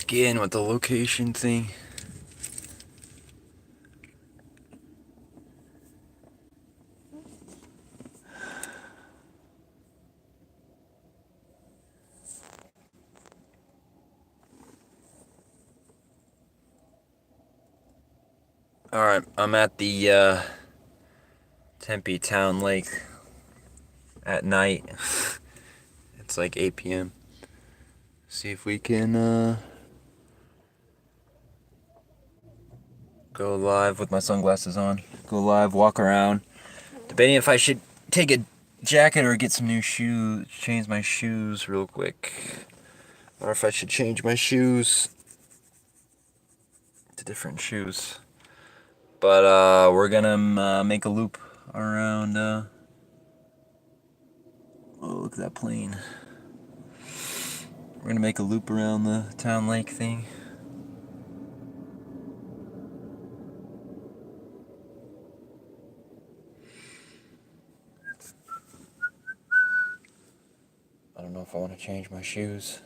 back in with the location thing. Alright, I'm at the Tempe Town Lake at night. It's like 8 p.m. See if we can go live with my sunglasses on. Go live, walk around. Debating if I should take a jacket or get some new shoes, change my shoes real quick. Or if I should change my shoes to different shoes. But we're gonna make a loop around, oh, look at that plane. We're gonna make a loop around the town lake thing. I don't know if I want to change my shoes.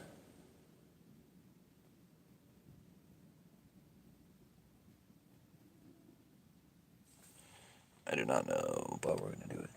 I do not know, but we're gonna do it.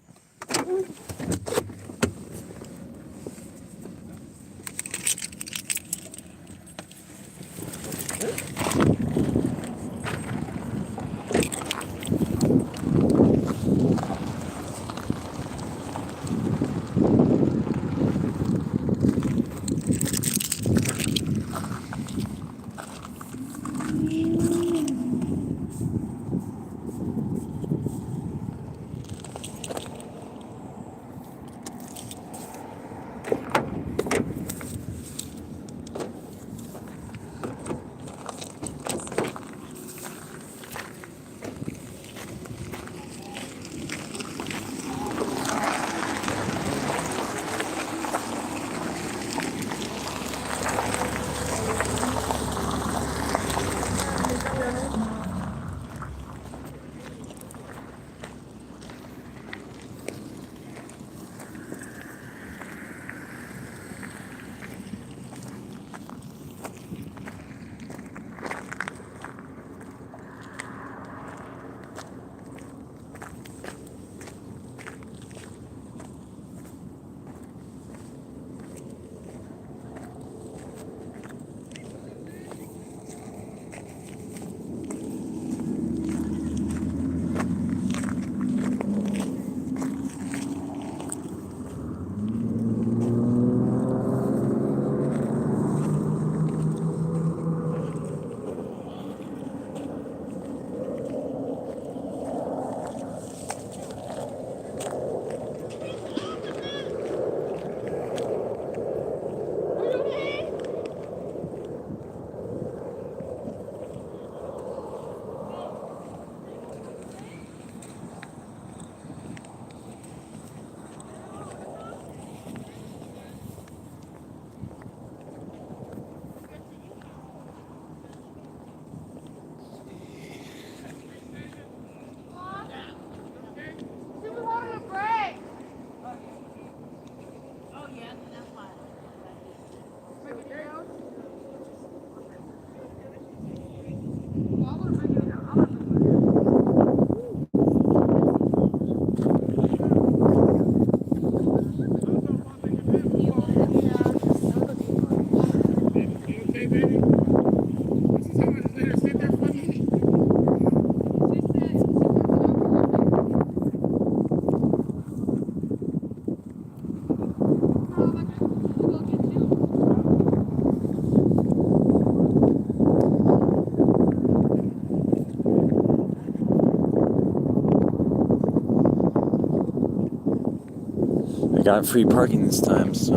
I got free parking this time, so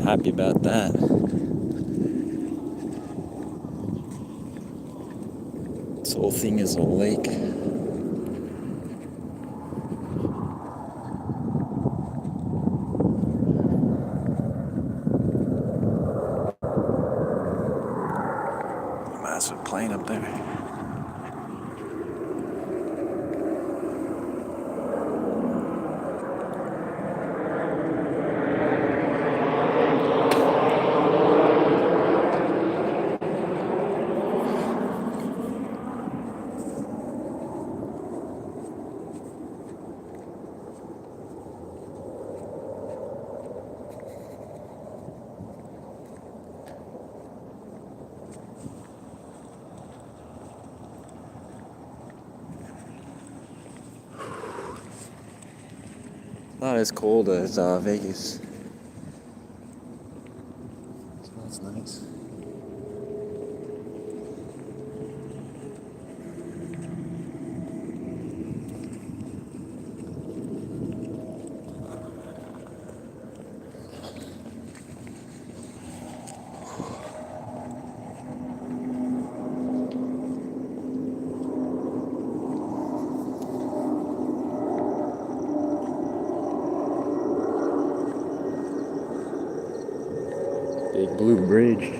happy about that. This whole thing is a lake. Massive plane up there. Not as cold as Vegas. So that's nice. Big blue bridge.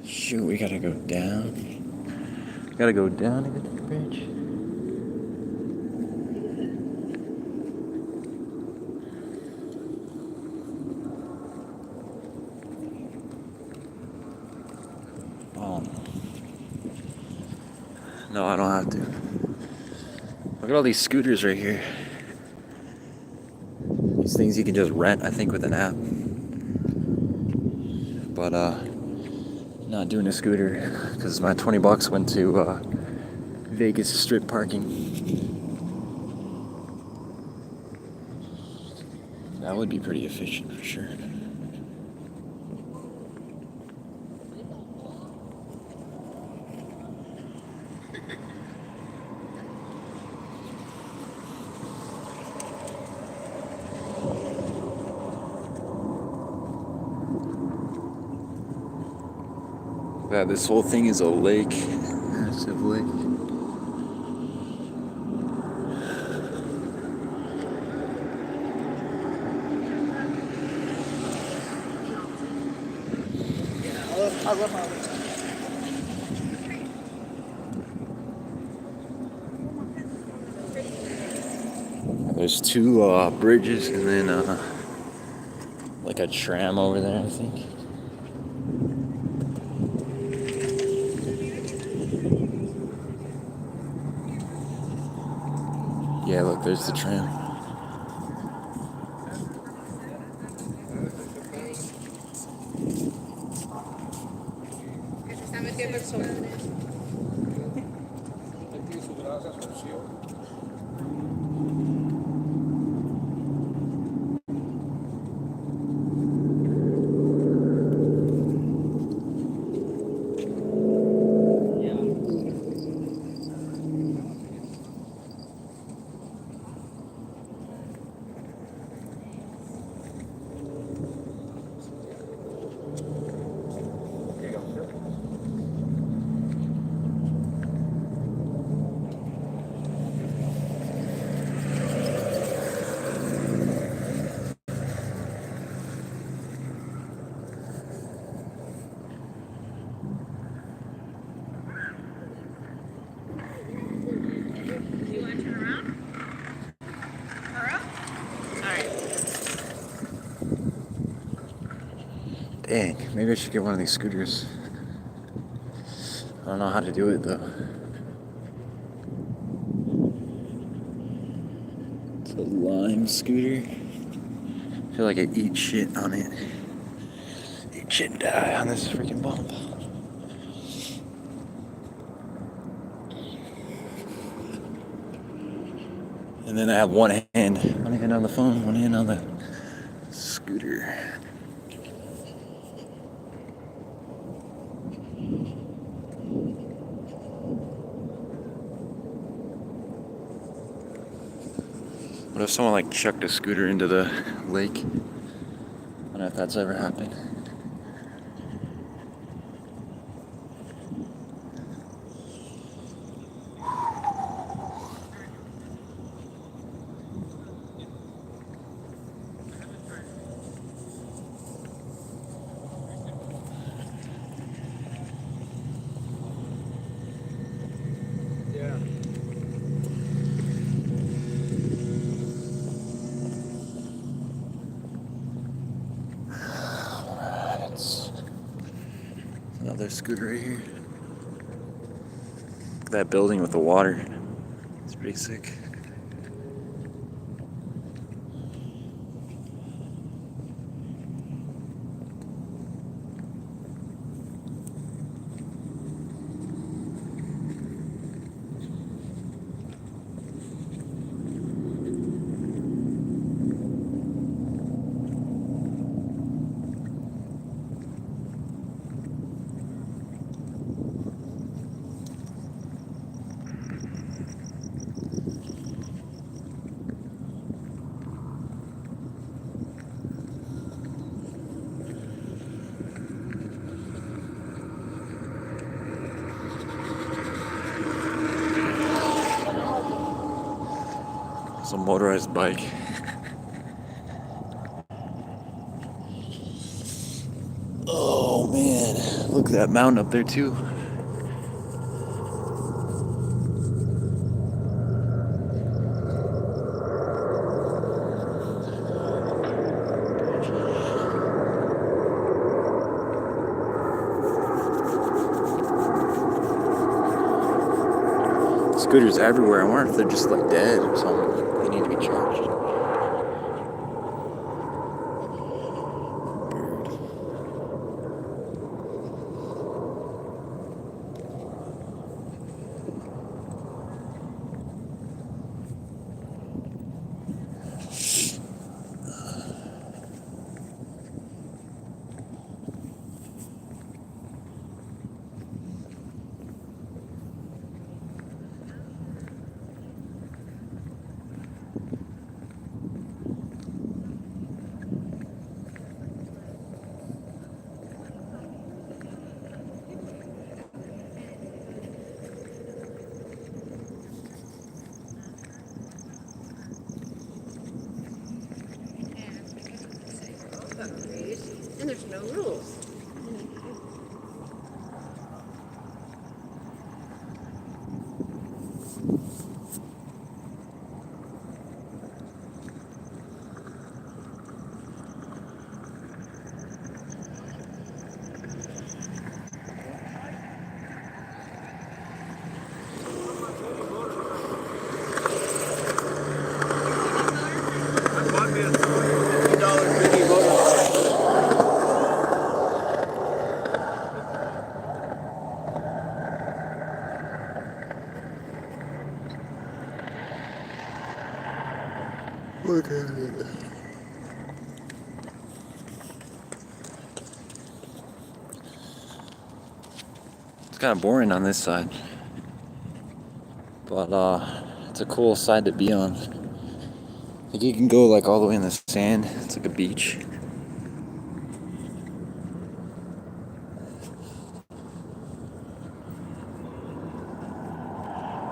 Shoot, we gotta go down. Gotta go down to get to the bridge. Oh. No, I don't have to. Look at all these scooters right here. These things you can just rent, I think, with an app. But, not doing a scooter because my 20 bucks went to Vegas strip parking. That would be pretty efficient for sure. Yeah, this whole thing is a lake. Massive lake. I love how it's There's two bridges and then like a tram over there, I think. Yeah, look, there's the tram. Dang, maybe I should get one of these scooters. I don't know how to do it though. It's a Lime scooter. I feel like I eat shit on it. Eat shit and die on this freaking bump. And then I have one hand on the phone, one hand on the scooter. What if someone like chucked a scooter into the lake? I don't know if that's ever happened. Another scooter right here. Look at that building with the water. It's pretty sick. It's a motorized bike. Oh man, look at that mountain up there too. Scooters everywhere. I wonder if they're just like dead or something. They need to be charged. And there's no rules. Look at it. It's kind of boring on this side, but it's a cool side to be on. Like you can go like all the way in the sand. It's like a beach.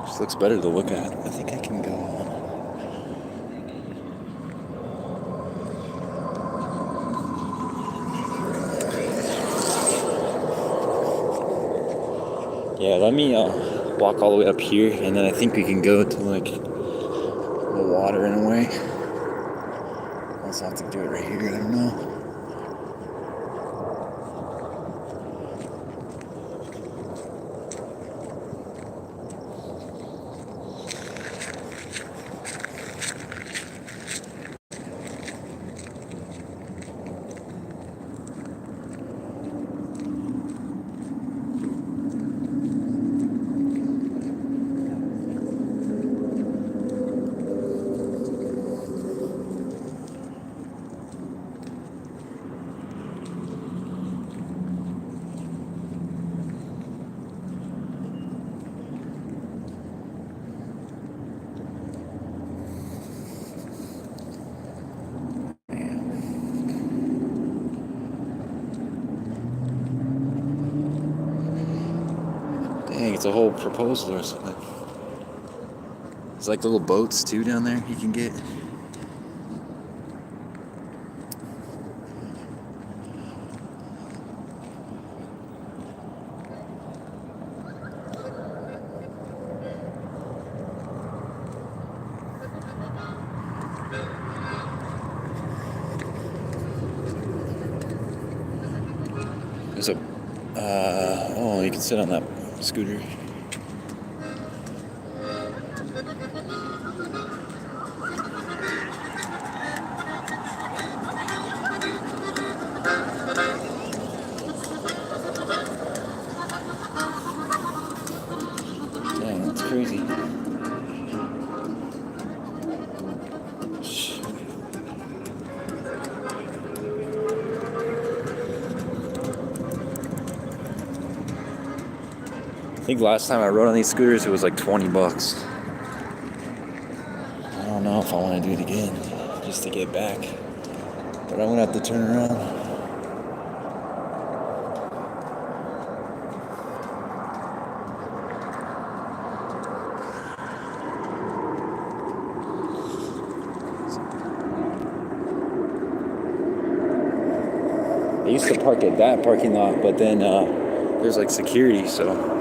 Just looks better to look at. I think I can go on. Yeah, let me walk all the way up here, and then I think we can go to like the water in a way. I'll also have to do it right here. I don't know. Dang, it's a whole proposal or something. There's like little boats too down there you can get. There's a Oh, you can sit on that scooter. Dang, that's crazy. I think last time I rode on these scooters, it was like 20 bucks. I don't know if I want to do it again, just to get back. But I'm gonna have to turn around. I used to park at that parking lot, but then there's like security, so.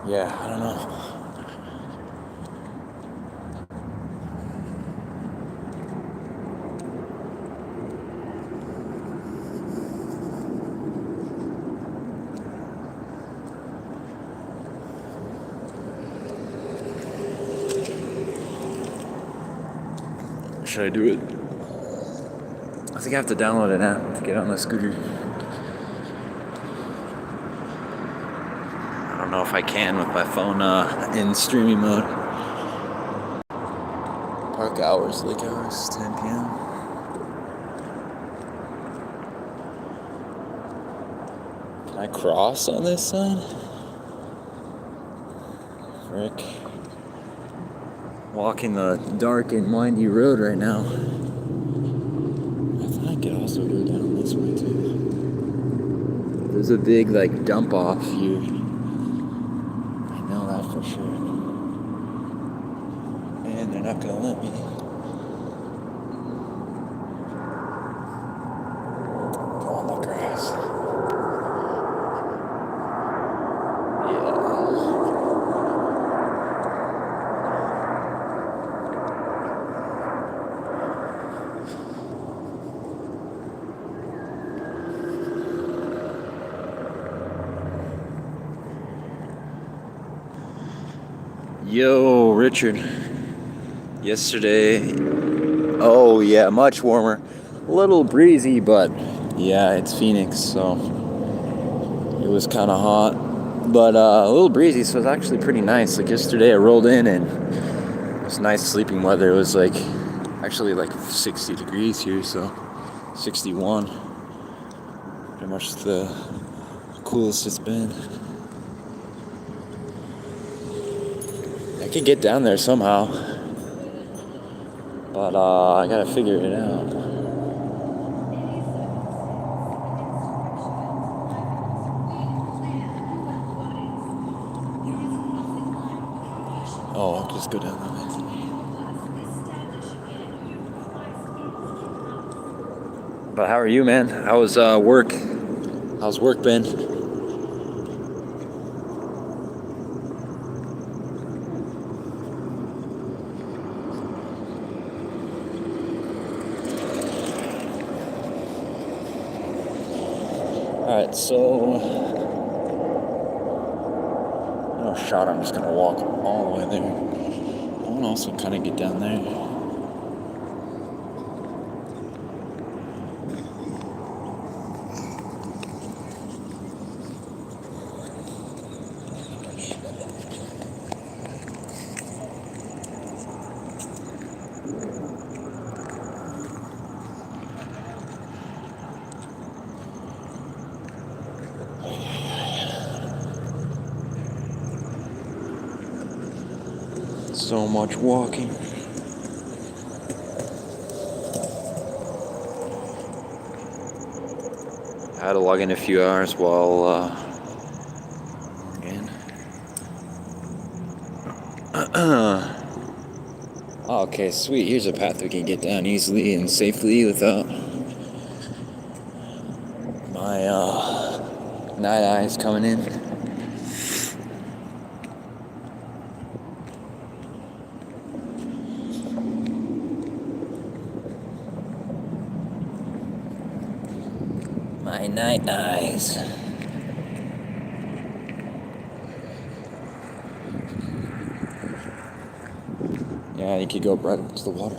Yeah, I don't know. Should I do it? I think I have to download an app to get on the scooter. I don't know if I can with my phone in streaming mode. Park hours, lake hours, 10 p.m. Can I cross on this side? Frick. Walking the dark and windy road right now. I thought I could also go down this way too. There's a big like dump off here. I know that for sure. And they're not gonna let me. Go on the grass. Yo, Richard. Yesterday, oh yeah, much warmer. A little breezy, but yeah, it's Phoenix, so it was kind of hot. But a little breezy, so it's actually pretty nice. Like yesterday, I rolled in and it was nice sleeping weather. It was like, actually like 60 degrees here, so 61. Pretty much the coolest it's been. I could get down there somehow, but I gotta figure it out. Oh, I'll just go down that way. But how are you, man? How was work? How's work been? Alright, so no shot, I'm just gonna walk all the way there. I want to also kind of get down there. So much walking. I had to log in a few hours while again. Okay, sweet. Here's a path we can get down easily and safely without my night eyes coming in. Nice. Yeah, you could go right up to the water.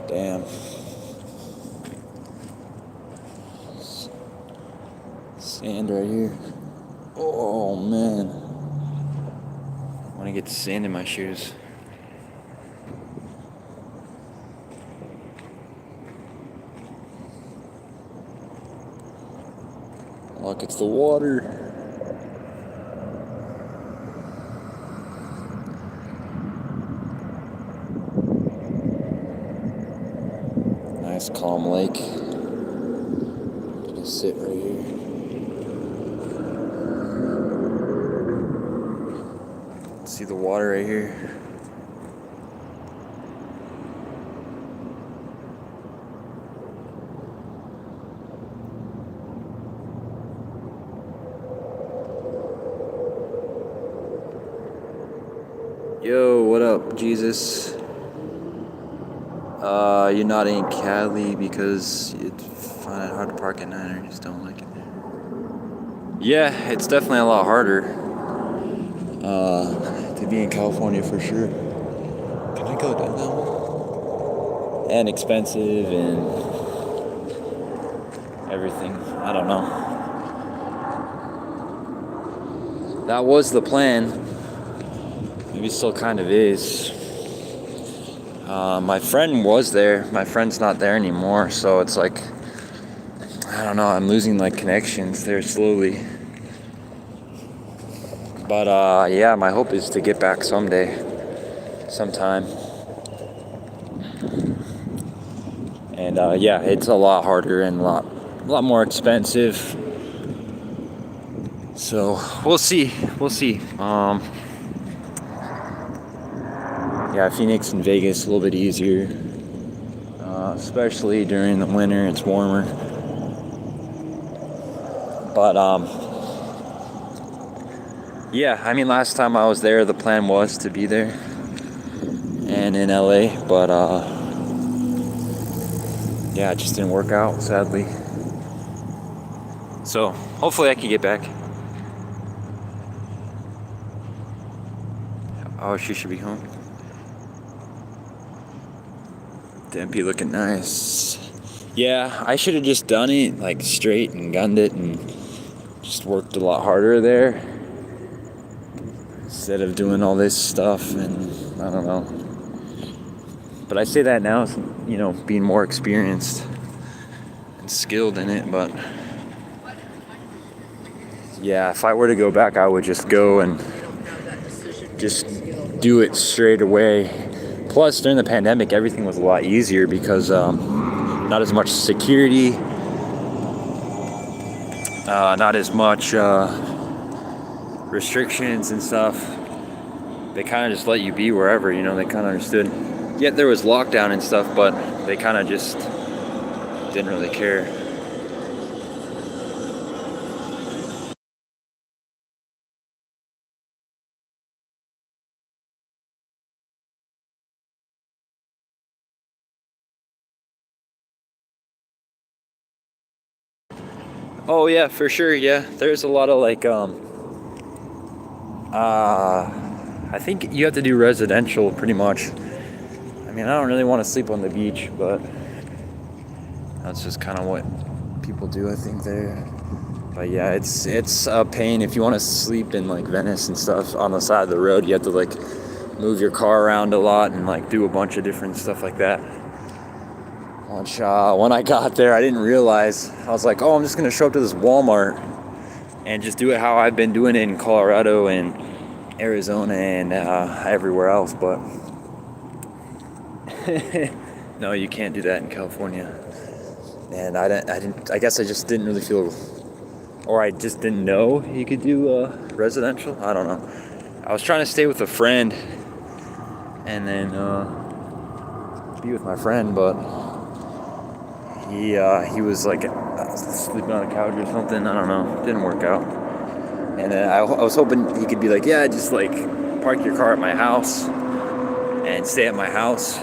Damn. Sand right here. Oh man. I want to get sand in my shoes. Look, it's the water. Nice calm lake. Just sit right here. See the water right here. Yo, what up, Jesus? You're not in Cali because you find it hard to park at night or you just don't like it there. Yeah, it's definitely a lot harder to be in California for sure. Can I go down that one? And expensive and everything. I don't know. That was the plan. Maybe still kind of is. My friend was there. My friend's not there anymore, so it's like, I don't know, I'm losing like connections there slowly. But yeah, my hope is to get back someday, sometime. And yeah, it's a lot harder and a lot more expensive. So we'll see. Yeah, Phoenix and Vegas a little bit easier, especially during the winter. It's warmer. But yeah, I mean, last time I was there, the plan was to be there and in LA, but yeah, it just didn't work out, sadly. So hopefully I can get back. Oh, she should be home. Tempe looking nice. Yeah, I should have just done it like straight and gunned it and just worked a lot harder there instead of doing all this stuff, and I don't know. But I say that now, you know, being more experienced and skilled in it, but yeah, if I were to go back, I would just go and just do it straight away. Plus, during the pandemic, everything was a lot easier because not as much security, not as much restrictions and stuff. They kind of just let you be wherever, you know, they kind of understood. Yet there was lockdown and stuff, but they kind of just didn't really care. Oh yeah, for sure. Yeah, there's a lot of like I think you have to do residential pretty much. I mean, I don't really want to sleep on the beach, but that's just kind of what people do, I think, there. But yeah, it's a pain if you want to sleep in like Venice and stuff on the side of the road. You have to like move your car around a lot and like do a bunch of different stuff like that. Which when I got there, I didn't realize. I was like, oh, I'm just gonna show up to this Walmart and just do it how I've been doing it in Colorado and Arizona and everywhere else. But no, you can't do that in California. And I guess I just didn't really feel, or I just didn't know you could do residential. I don't know. I was trying to stay with a friend and then be with my friend, but he was like sleeping on a couch or something. I don't know. Didn't work out. And then I was hoping he could be like, yeah, just like park your car at my house and stay at my house.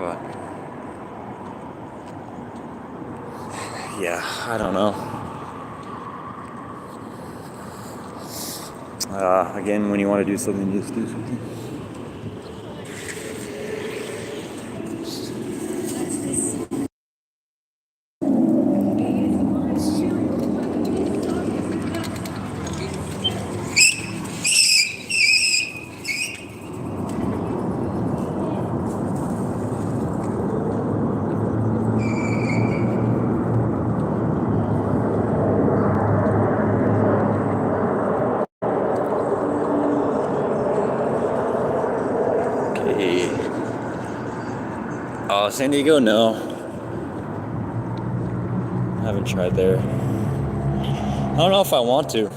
but yeah, I don't know. Again, when you want to do something, just do something. San Diego, no. I haven't tried there. I don't know if I want to.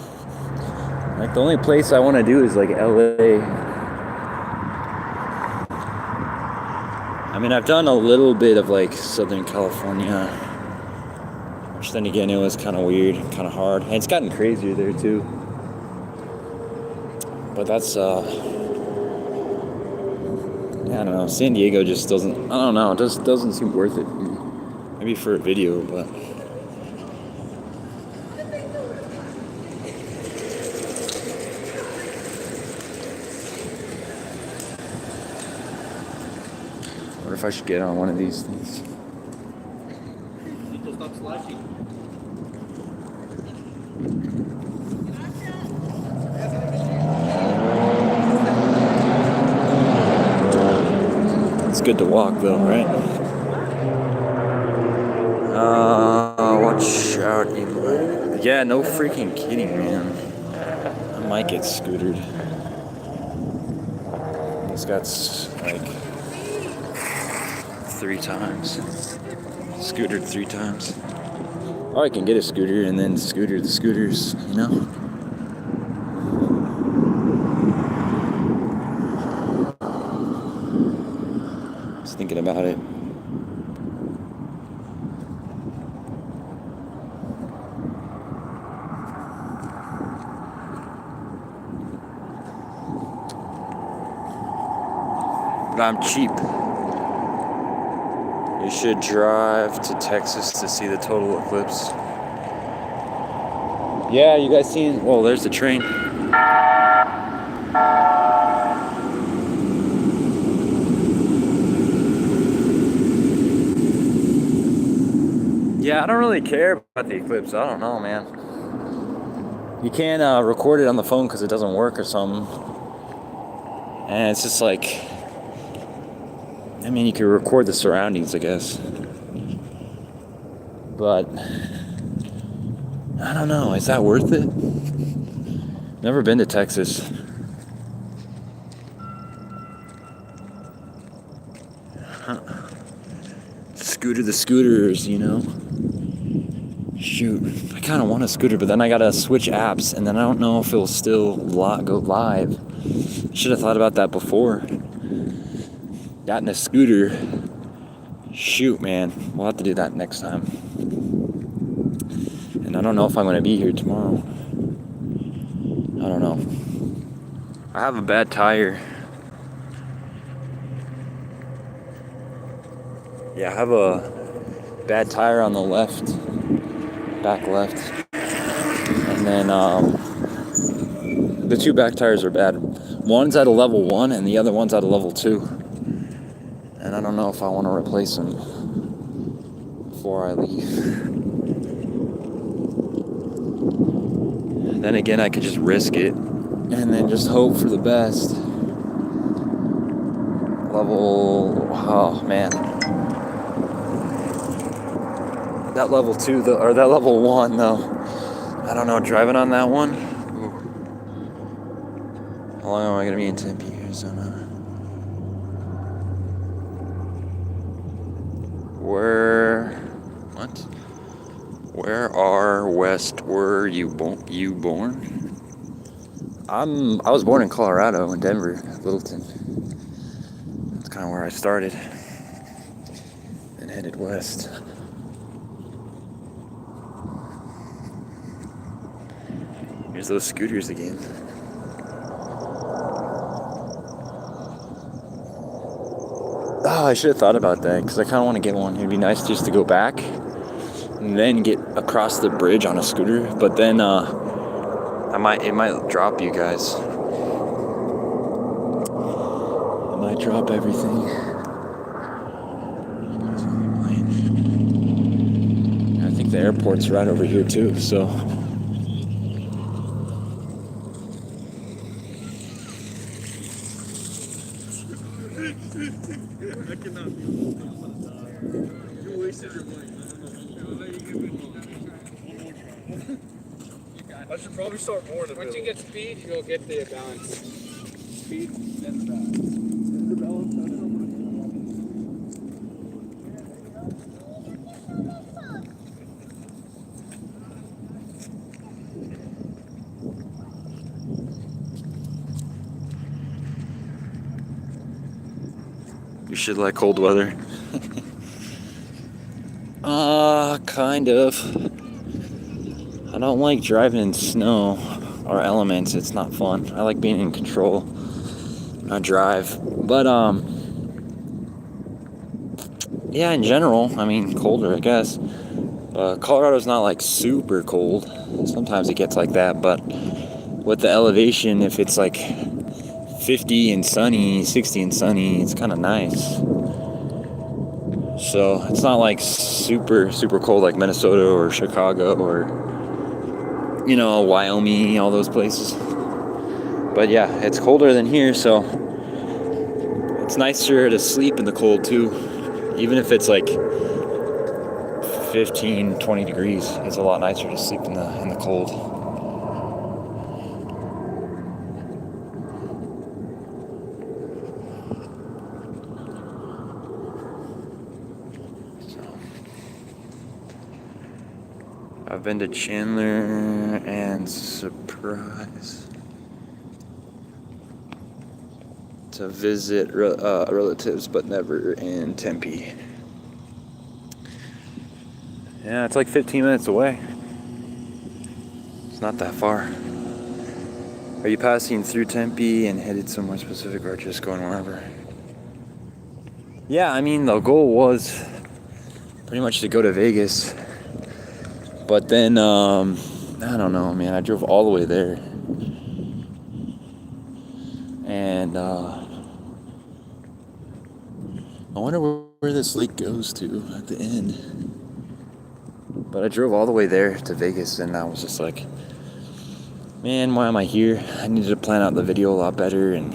Like, the only place I want to do is like LA. I mean, I've done a little bit of like Southern California, which then again, it was kind of weird, kind of hard. And it's gotten crazier there too. But that's, I don't know. San Diego just doesn't, I don't know, it just doesn't seem worth it. Maybe for a video, but. I wonder if I should get on one of these things. It's good to walk though, right? Watch out, Eli. Yeah, no freaking kidding, man. I might get scootered. This got like 3 times. Scootered 3 times. Or I can get a scooter and then scooter the scooters, you know? Just thinking about it. But I'm cheap. You should drive to Texas to see the total eclipse. Yeah, you guys seen? Well, there's the train. Yeah, I don't really care about the eclipse. I don't know, man. You can't record it on the phone because it doesn't work or something. And it's just like, I mean, you can record the surroundings, I guess. But I don't know, is that worth it? Never been to Texas. Scooter the scooters, you know? Shoot, I kind of want a scooter, but then I gotta switch apps, and then I don't know if it'll still go live. Should have thought about that before. Gotten a scooter. Shoot, man, we'll have to do that next time. And I don't know if I'm gonna be here tomorrow. I don't know. I have a bad tire. Yeah, I have a bad tire on the left, back left. And then the 2 back tires are bad. One's at a level 1 and the other one's at a level 2. And I don't know if I want to replace them before I leave. Then again, I could just risk it and then just hope for the best. Oh man. That level 2 though, or that level 1 though. I don't know, driving on that one. Ooh. How long am I gonna be in Tempe, Arizona? Where were you born? I was born in Colorado, in Denver, Littleton. That's kind of where I started. And headed west. Here's those scooters again. Oh, I should have thought about that because I kind of want to get one. It'd be nice just to go back and then get across the bridge on a scooter. But then it might drop you guys. It might drop everything. I think the airport's right over here too, so. I should probably start more than once you get speed, you'll get the balance. Speed, then balance. You should like cold weather. Kind of. I don't like driving in snow or elements. It's not fun. I like being in control. I drive. But, yeah, in general, I mean, colder, I guess. Colorado's not like super cold. Sometimes it gets like that, but with the elevation, if it's like 50 and sunny, 60 and sunny, it's kind of nice. So it's not like super cold like Minnesota or Chicago or, you know, Wyoming, all those places. But yeah, it's colder than here, so it's nicer to sleep in the cold too. Even if it's like 15, 20 degrees, it's a lot nicer to sleep in the cold. I've been to Chandler and Surprise to visit relatives, but never in Tempe. Yeah, it's like 15 minutes away. It's not that far. Are you passing through Tempe and headed somewhere specific or just going wherever? Yeah, I mean, the goal was pretty much to go to Vegas. But then, I don't know, man. I drove all the way there. And, I wonder where this lake goes to at the end. But I drove all the way there to Vegas, and I was just like, man, why am I here? I needed to plan out the video a lot better and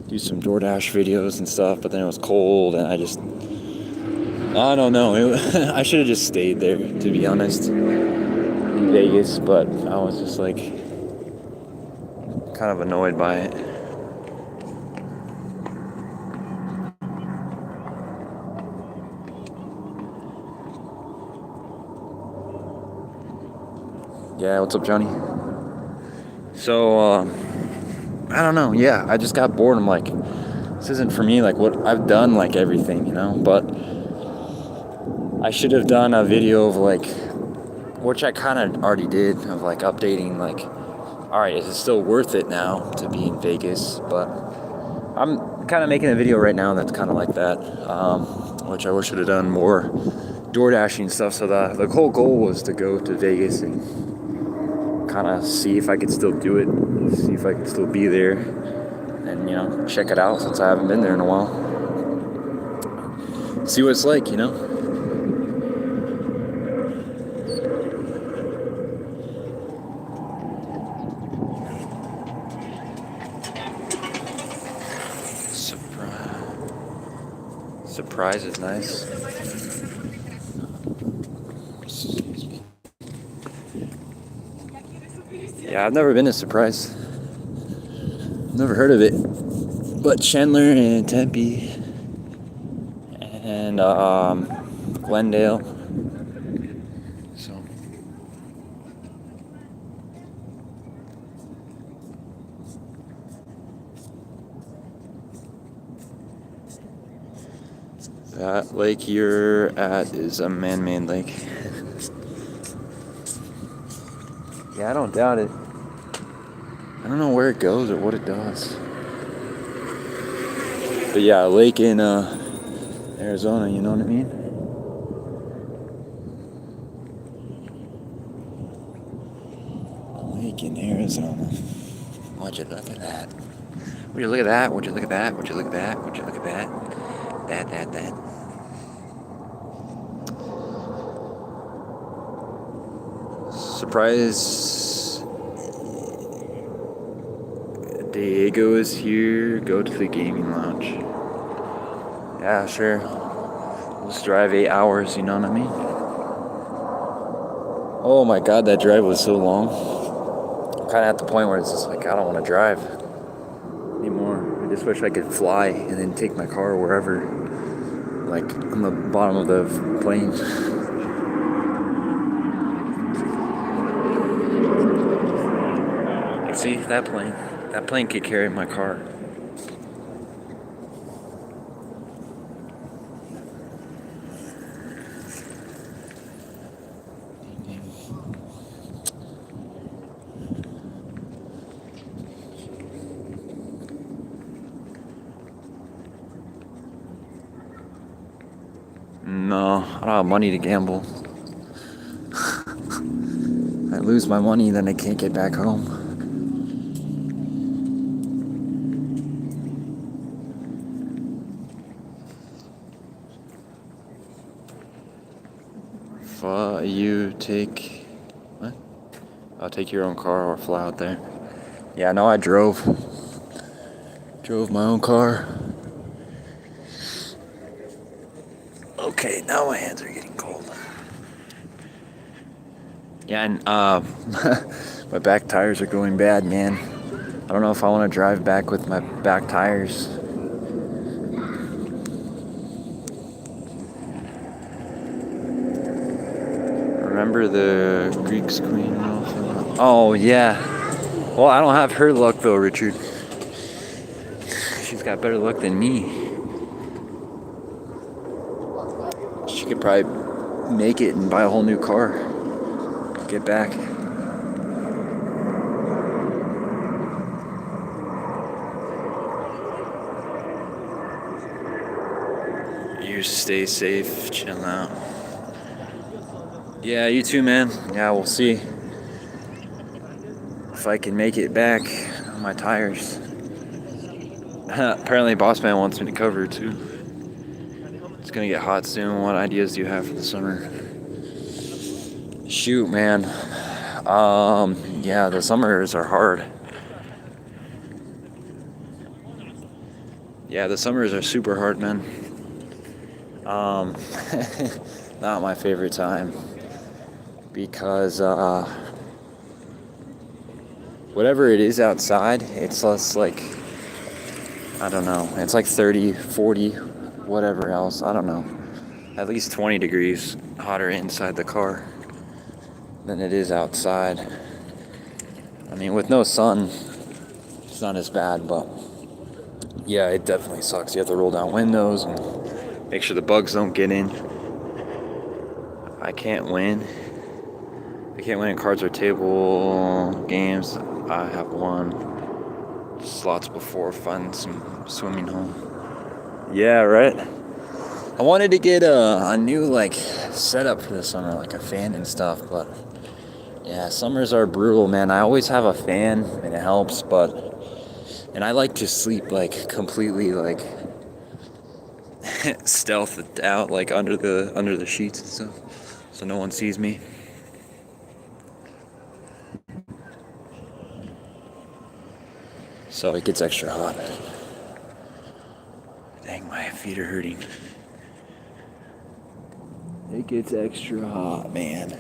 do some DoorDash videos and stuff. But then it was cold, and I don't know. I should have just stayed there, to be honest, in Vegas. But I was just like, kind of annoyed by it. Yeah, what's up, Johnny? So, I don't know. Yeah, I just got bored. I'm like, this isn't for me. Like, what I've done, like everything, you know. But I should have done a video of like, which I kind of already did, of like updating, like, all right, is it still worth it now to be in Vegas? But I'm kind of making a video right now that's kind of like that, which I wish I would have done more DoorDashing stuff. So the whole goal was to go to Vegas and kind of see if I could still do it, see if I could still be there, and, you know, check it out since I haven't been there in a while. See what it's like, you know? Surprise is nice. Yeah, I've never been to Surprise. Never heard of it. But Chandler and Tempe and Glendale. So that lake you're at is a man-made lake. Yeah, I don't doubt it. I don't know where it goes or what it does. But yeah, a lake in Arizona, you know what I mean? Lake in Arizona. Would you look at that? Would you look at that? Would you look at that? Would you look at that? Would you look at that? That. Surprise. Diego is here. Go to the gaming lounge. Yeah, sure. Let's drive 8 hours, you know what I mean? Oh my god, that drive was so long. I'm kind of at the point where it's just like, I don't want to drive anymore. I just wish I could fly and then take my car wherever, like on the bottom of the plane. See, that plane could carry my car. No, I don't have money to gamble. I lose my money, then I can't get back home. You take... What? I'll take your own car or fly out there. Yeah, no, I drove my own car. Okay, now my hands are getting cold. Yeah, and my back tires are going bad, man. I don't know if I want to drive back with my back tires. Remember the Greek's queen? Oh, yeah. Well, I don't have her luck, though, Richard. She's got better luck than me. She could probably make it and buy a whole new car. Get back. You stay safe, chill out. Yeah, you too, man. Yeah, we'll see if I can make it back on my tires. Apparently, Boss Man wants me to cover too. It's gonna get hot soon. What ideas do you have for the summer? Shoot, man. Yeah, the summers are hard. Yeah, the summers are super hard, man. Not my favorite time. Because, whatever it is outside, it's less like, I don't know, it's like 30, 40, whatever else, I don't know. At least 20 degrees hotter inside the car than it is outside. I mean, with no sun, it's not as bad, but yeah, it definitely sucks. You have to roll down windows and make sure the bugs don't get in. I can't win in cards or table games. I have won slots before, find some swimming hole. Yeah, right? I wanted to get a new like setup for the summer, like a fan and stuff, but yeah, summers are brutal, man. I always have a fan and it helps, and I like to sleep like completely like stealthed out, like under the sheets and stuff, so no one sees me. So it gets extra hot. Dang, my feet are hurting. It gets extra hot, man.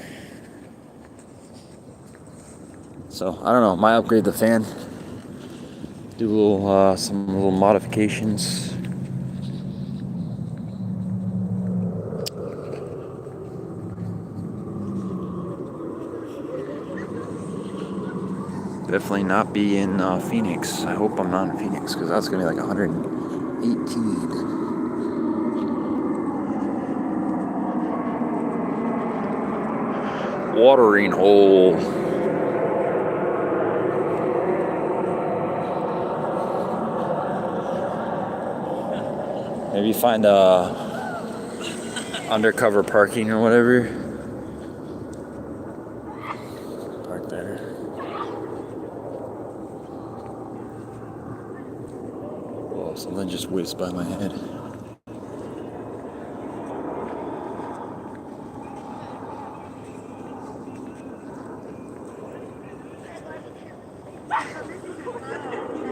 So I don't know. Might upgrade the fan. Do some little modifications. Definitely not be in Phoenix. I hope I'm not in Phoenix because that's gonna be like 118. Watering hole. Maybe find a undercover parking or whatever. Park there. Whoa, something just whizzed by my head.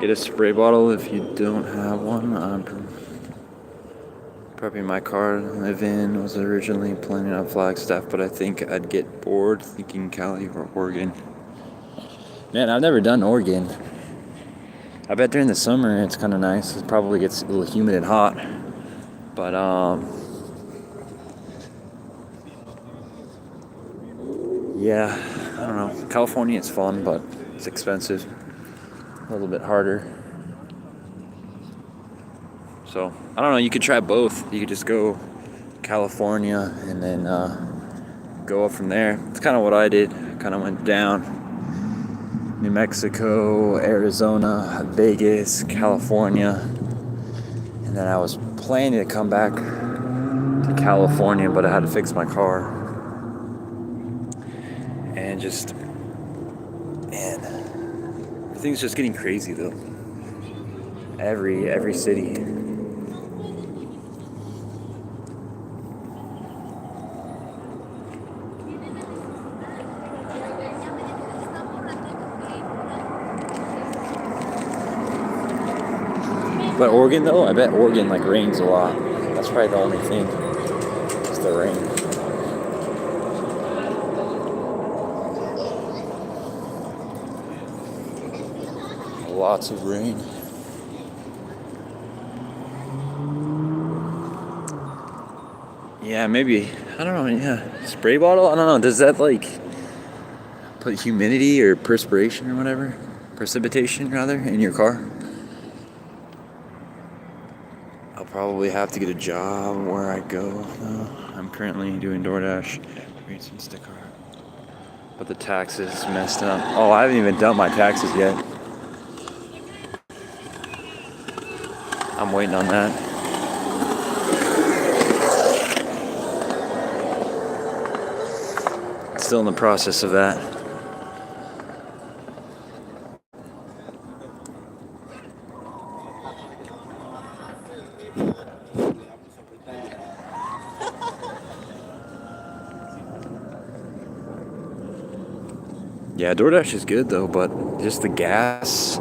Get a spray bottle if you don't have one. Probably my car I live in was originally planning on Flagstaff, but I think I'd get bored thinking Cali or Oregon. Man, I've never done Oregon. I bet during the summer it's kind of nice. It probably gets a little humid and hot, but yeah, I don't know. California is fun, but it's expensive. A little bit harder. So, I don't know, you could try both. You could just go California and then go up from there. It's kind of what I did. Kind of went down New Mexico, Arizona, Vegas, California. And then I was planning to come back to California, but I had to fix my car. And just, man, everything's just getting crazy though. Every city. But Oregon though, I bet Oregon like rains a lot. That's probably the only thing. Is the rain. Lots of rain. Yeah, maybe. I don't know. Yeah, spray bottle. I don't know. Does that like put humidity or perspiration or whatever, precipitation rather, in your car? I'll probably have to get a job where I go. I'm currently doing DoorDash, read some sticker. But the taxes messed up. Oh, I haven't even done my taxes yet. I'm waiting on that. Still in the process of that. Yeah, DoorDash is good though, but just the gas,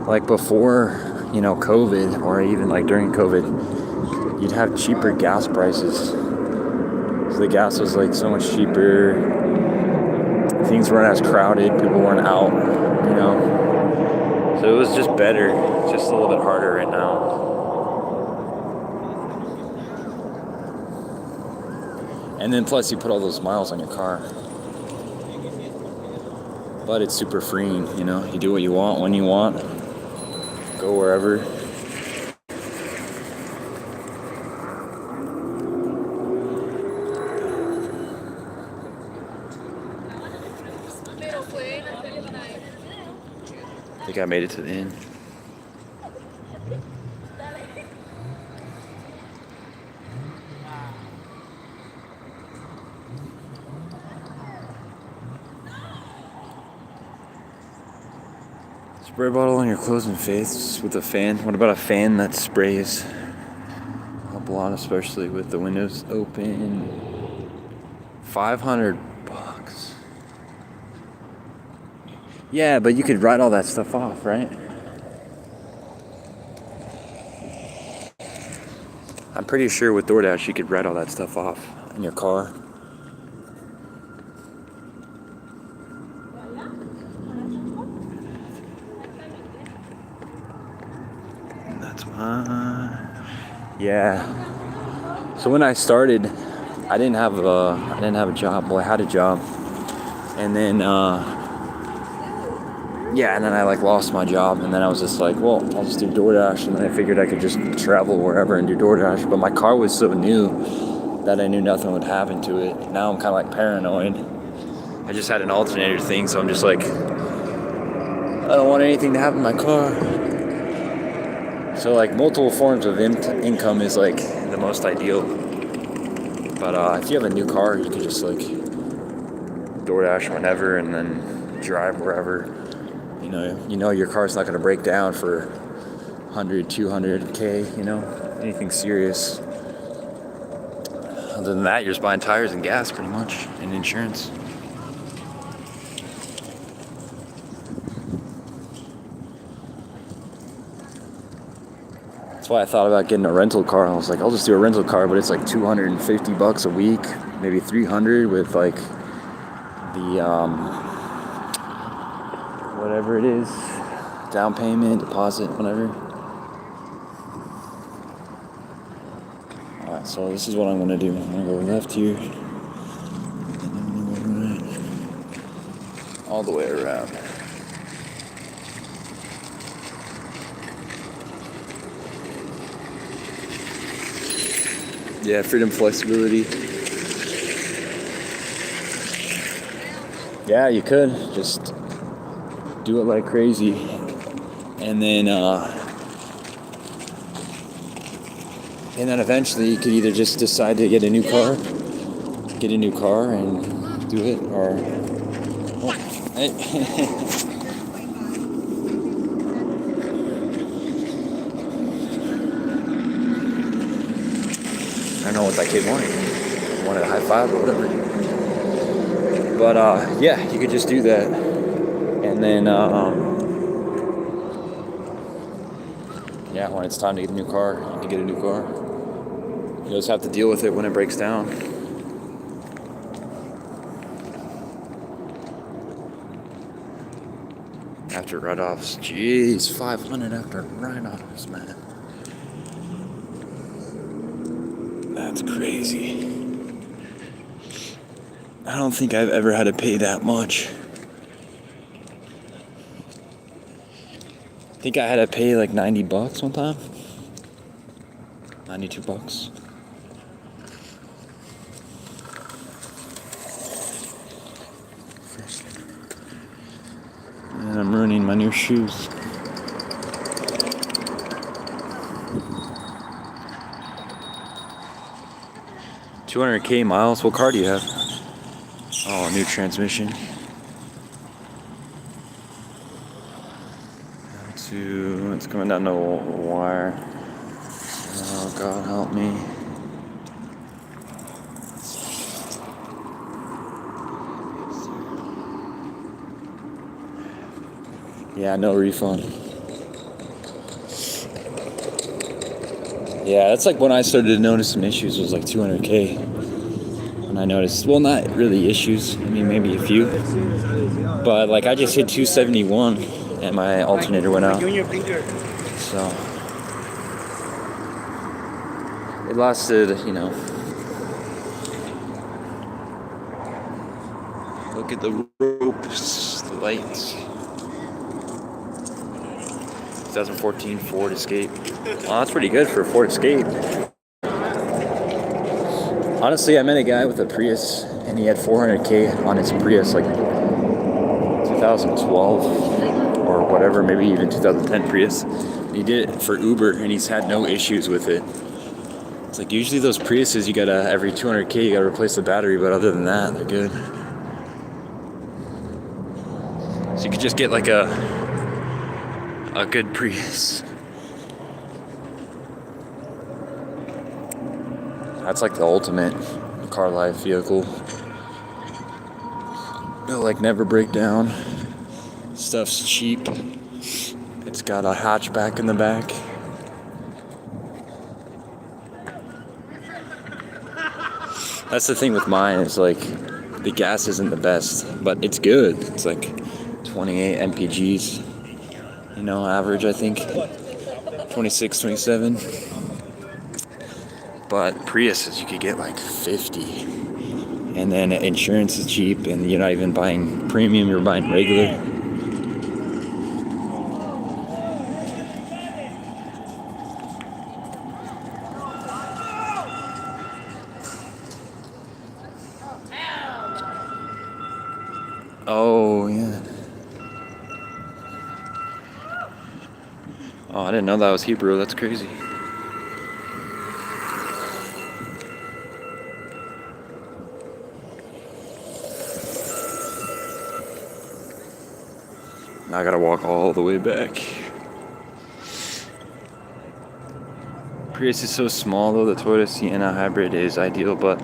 like before, COVID, or even like during COVID, you'd have cheaper gas prices. So the gas was like so much cheaper. Things weren't as crowded. People weren't out, So it was just better. It's just a little bit harder right now. And then plus you put all those miles on your car. But it's super freeing, You do what you want when you want. Go wherever. I think I made it to the end. Spray bottle on your clothes and face with a fan. What about a fan that sprays? Help a lot, especially with the windows open. $500. Yeah, but you could write all that stuff off, right? I'm pretty sure with DoorDash you could write all that stuff off in your car. Yeah. So when I started, I didn't have a job. Well, I had a job, and then and then I lost my job, and then I was just like, well, I'll just do DoorDash, and then I figured I could just travel wherever and do DoorDash. But my car was so new that I knew nothing would happen to it. Now I'm kind of paranoid. I just had an alternator thing, so I'm just like, I don't want anything to happen to my car. So multiple forms of income is the most ideal. But if you have a new car, you could just like DoorDash whenever and then drive wherever. You know your car's not gonna break down for 100, 200K, anything serious. Other than that, you're just buying tires and gas pretty much, and insurance. That's why I thought about getting a rental car. I was like, I'll just do a rental car, but it's like $250 a week, maybe 300 with like the whatever it is, down payment, deposit, whatever. Alright, so this is what I'm gonna do. I'm gonna go left here, and then I'm gonna go right, all the way around. Yeah, freedom, flexibility. Yeah, you could just do it like crazy, and then eventually you could either just decide to get a new car and do it, or hey. I don't know what that kid wanted. He wanted a high five or whatever. But yeah, you could just do that, and then yeah, when it's time to get a new car, you can get a new car. You just have to deal with it when it breaks down. After write-offs, jeez, 500 after write-offs, man. That's crazy. I don't think I've ever had to pay that much. I think I had to pay like $90 one time. $92. And I'm ruining my new shoes. $200K miles. What car do you have? Oh, new transmission. It's coming down the wire. Oh, God help me. Yeah, no refund. Yeah, that's like when I started to notice some issues. It was like $200K. When I noticed, well, not really issues. I mean, maybe a few. But like I just hit 271 and my alternator went out. So it lasted, Look at the ropes, the lights. 2014 Ford Escape. Well, that's pretty good for a Ford Escape. Honestly, I met a guy with a Prius, and he had 400K on his Prius, like 2012 or whatever, maybe even 2010 Prius. He did it for Uber, and he's had no issues with it. It's like usually those Priuses, you gotta every 200K, you gotta replace the battery, but other than that, they're good. So you could just get like a good Prius. That's like the ultimate car life vehicle. It'll like never break down. Stuff's cheap. It's got a hatchback in the back. That's the thing with mine, is like the gas isn't the best, but it's good. It's like 28 mpgs, average, I think 26, 27. But Priuses, you could get like 50, and then insurance is cheap, and you're not even buying premium, you're buying regular. Oh, yeah. Oh, I didn't know that was Hebrew. That's crazy. I gotta walk all the way back. Prius is so small though. The Toyota Sienna hybrid is ideal, but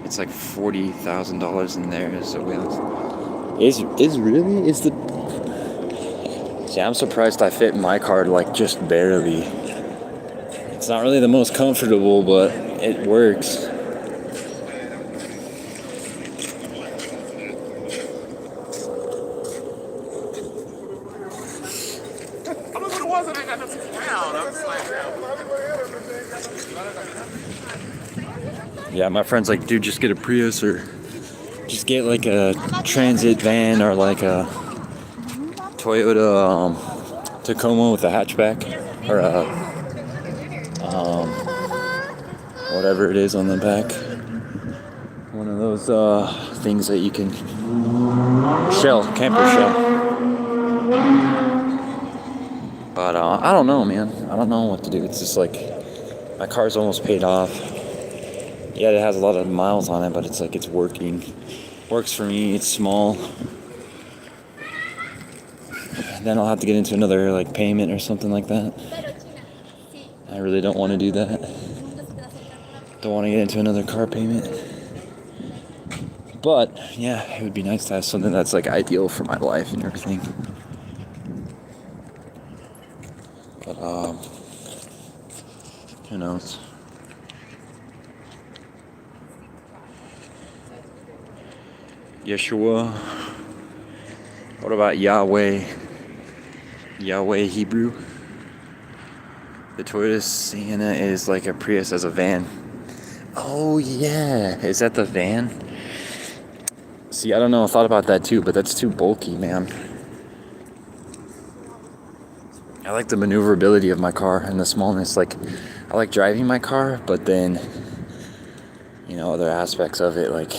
it's like $40,000 in there. So is the. See, I'm surprised I fit in my car like just barely. It's not really the most comfortable, but it works. Yeah, my friend's like, dude, just get a Prius or just get like a transit van or like a Toyota Tacoma with a hatchback or a whatever it is on the back. One of those things that you can camper shell. But I don't know, man. I don't know what to do. It's just like my car's almost paid off. Yeah, it has a lot of miles on it, but it's like it's working. Works for me. It's small. Then I'll have to get into another like payment or something like that. I really don't want to do that. Don't want to get into another car payment. But yeah, it would be nice to have something that's like ideal for my life and everything. But who knows? Yeshua. What about Yahweh? Yahweh Hebrew. The Toyota Sienna is like a Prius as a van. Oh yeah, is that the van? See, I don't know, I thought about that too, but that's too bulky, man. I like the maneuverability of my car and the smallness. Like, I like driving my car, but then, you know, other aspects of it, like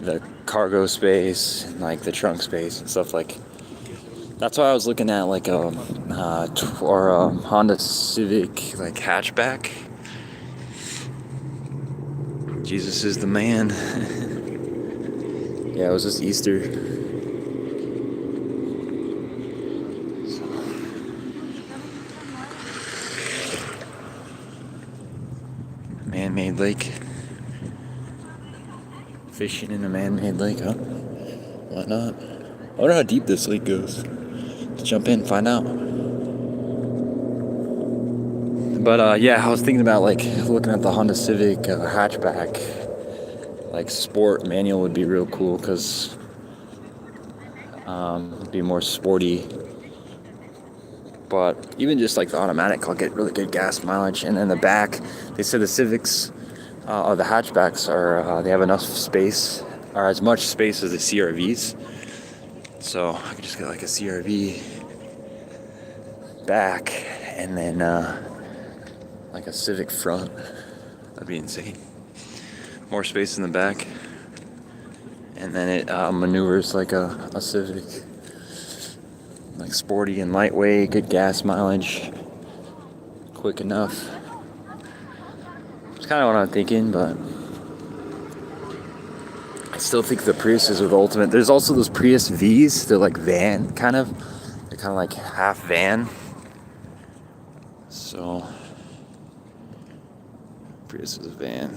the cargo space and like the trunk space and stuff. Like, that's why I was looking at like a Honda Civic like hatchback. Jesus is the man. Yeah, it was just Easter. Man-made lake. Fishing in a man-made lake, huh? Why not? I wonder how deep this lake goes. Let's jump in, find out. But yeah, I was thinking about like looking at the Honda Civic hatchback. Like sport manual would be real cool because it'd be more sporty. But even just like the automatic, I'll get really good gas mileage. And then the back, they said the Civics or the hatchbacks are they have enough space or as much space as the CRVs. So I could just get like a CRV back and then like a Civic front. That'd be insane. More space in the back, and then it maneuvers like a Civic, like sporty and lightweight, good gas mileage, quick enough. It's kind of what I'm thinking, but I still think the Priuses are the ultimate. There's also those Prius Vs. They're like van, kind of. They're kind of like half van. So Prius is a van.